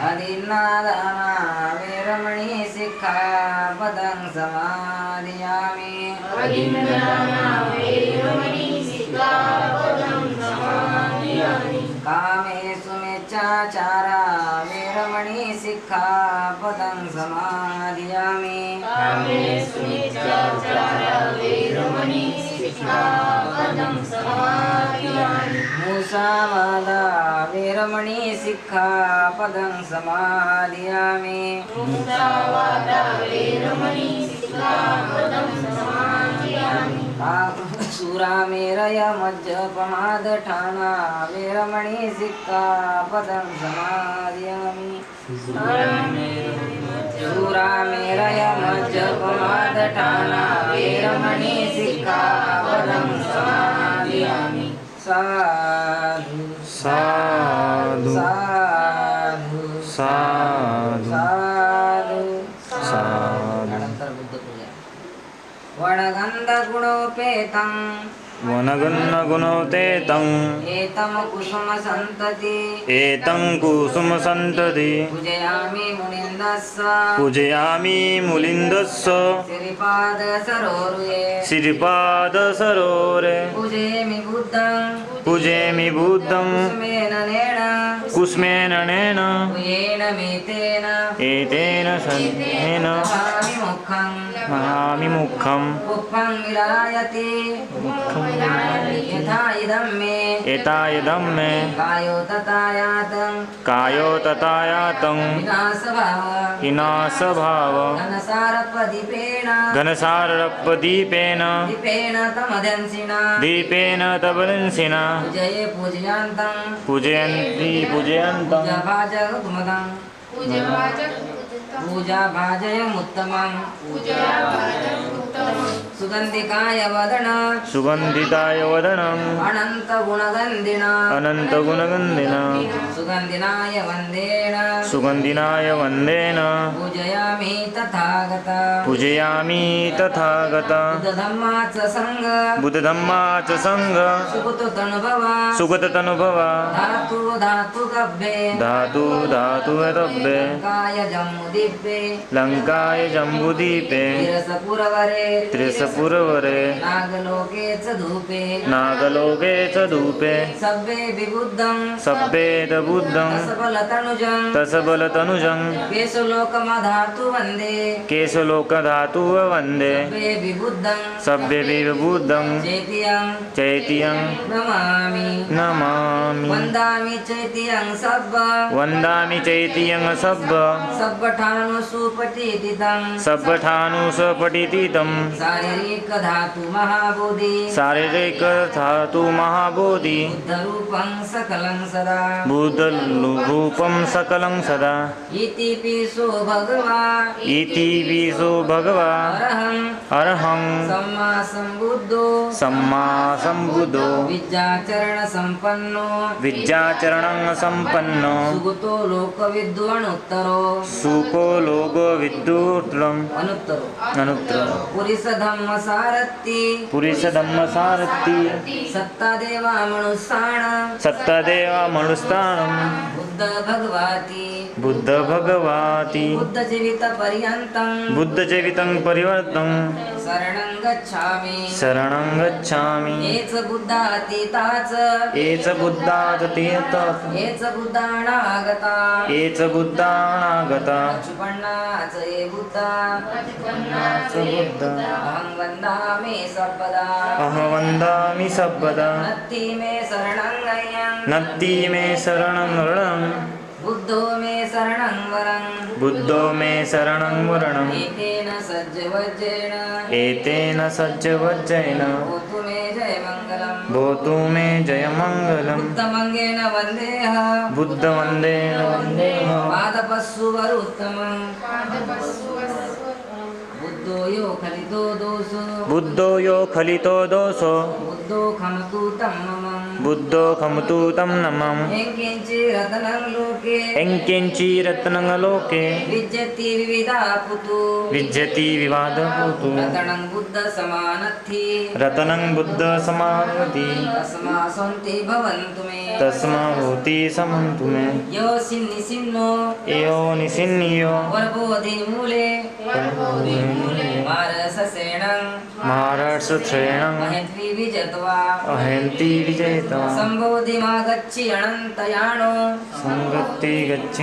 अदिन्नादाना वेरमणि सिक्खापदं समादियामि अदिन्नादाना वेरमणि सिक्खापदं समादियामि कामेषु मिच्छाचारा वेरमणि सिक्खापदं समादियामि कामेषु मिच्छाचारा वेरमणि सिक्खापदं समादियामि मुसावादा वेरमणि सिक्खापदं समादियामि मुसावादा वेरमणि सिक्खापदं समादियामि सुरामेरय मज्जपमादठाना वेरमणि सिक्खापदं समादियामि सुरामेरय मज्जपमादठाना वेरमणि सिक्खापदं समादियामि साधु साधु साधु साधु साधु साधु नंतर बुद्ध पूजा वणगंध गुणोपेतं वनगन्नगुणोतेतं एतं कुसुम संतति एतं कुसुमसन्तति पूजयामि मुनिन्दस्स पूजयामि मुलिन्दस्स श्रीपाद सरोरुये श्रीपादसरोरे पूजयामि बुद्धं पूजयामि बुद्धं कुसुमेन नेण कुस्मेन नेन येन मेतेन एतेन सन्तेन नमामि मुखं महामि मुखं पुष्पं विरायते यथा इदं मे यथा इदं मे कायो तथायातं कायो तथायातं विनाशभाव विनाशभाव घनसारपदीपेन घनसारपदीपेन दीपेन तमदंसिना दीपेन तपदंसिना पूजये पूजयान्तं पूजयन्ति पूजयन्तं पूजाभाजगुमदं पूजाभाजयमुत्तमं सुगन्धिकाय वदन सुगन्धिताय वदनम् अनन्तगुणगन्धिना अनन्तगुणगन्धिना सुगन्धिनाय वन्देन सुगन्धिनाय वन्देन पूजयामि तथागत पूजयामि तथागत बुद्धधम्माच संग बुद्धधम्मा च सङ्घ सुकृतोऽनुभव सुगततनुभव धातु धातु गभ्ये धातु धातु तब्बे काय जम्मुदीपे लङ्काय जम्बूदीपे तिरसपुरवरे त्रिसपुरवरे नागलोके च धूपे नागलोके च धूपे सब्बे विबुद्धं सभ्येत बुद्धं तसबलतनुजं तसबलतनुजं केशलोकमधातु वन्दे केशलोकधातु वन्दे सब्बे विबुद्धं सभ्यविबुद्धं चैत्यं चैत्यं नमामि नमामि वन्दामि चैत्यं सब्ब वन्दामि चैत्यं सब्बठानु सुपठितितं सब्बठानुसपठितितं शारीरिकधातु महाबोधि शारीरिकधातु महाबोधि बुद्धरूपं सकलं सदा बुद्धरूपं सकलं सदा इति पिसो भगवा इति विशो भगवा अरहं सम्मा सम्बुद्धो सम्मा सम्बुद्धो विद्याचरण संपन्नो विद्याचरणं सम्पन्नो सुगतो लोकविद्वानुत्तरो सुको लोको विद्युत्रम् अनुत्तरो अनुत्तरम् पुरिस धम्म सारथी पुरुषधम्मसारथि सत्तादेवा मनुष्याण सत्तदेव मनुस्तानं बुद्ध भगवाती बुद्ध भगवाति बुद्ध जीवित पर्यन्तं बुद्धजीवितं परिवर्तं शरणं गच्छामि शरणं गच्छामि हेच बुद्धातीताच एच बुद्धातीत हेच बुद्धानागता एच बुद्धानागता पचुपन्नाच ये बुद्धा च बुद्ध अहं वन्दामि सर्वदा अहं वन्दामि सर्वदा नत्ति मे शरणं गयं नत्ति मे शरणं वरणं बुद्धो मे शरणं वरं बुद्धो मे शरणं वरणम् एतेन सज्जवज्रेण एतेन सज्जवज्रेन भूतु मे जयमङ्गलम् भूतु मे जयमङ्गलम् बुद्धमङ्गेन वन्देह बुद्धवन्देन वन्देह पादपस्सुवरुत्तमम् बुद्धो यो खलितो दोषो बुद्धो यो खलितो दोषो बुद्धो खमतु तं मम बुद्धो खमुतु तं नमः यङ्किञ्चि रत्नं लोके एङ्किञ्चि रत्नलोके विद्यति विविधा पुतु विद्यति विवादपुतु रत्नं बुद्धसमानद्धि रतनं बुद्धसमानति तस्मा सन्ति भवन्तु मे तस्मा भूति समन्तु मे यो सिन्निसिन्नो एयो निसिन्नियो वरबोधिमूले मारससेनं महाराष्ट्रश्रेणं महद्वि विजत्वा अहन्ति विजयिता सम्बोधिमागच्छि अनन्तयाणो सङ्गति गच्छि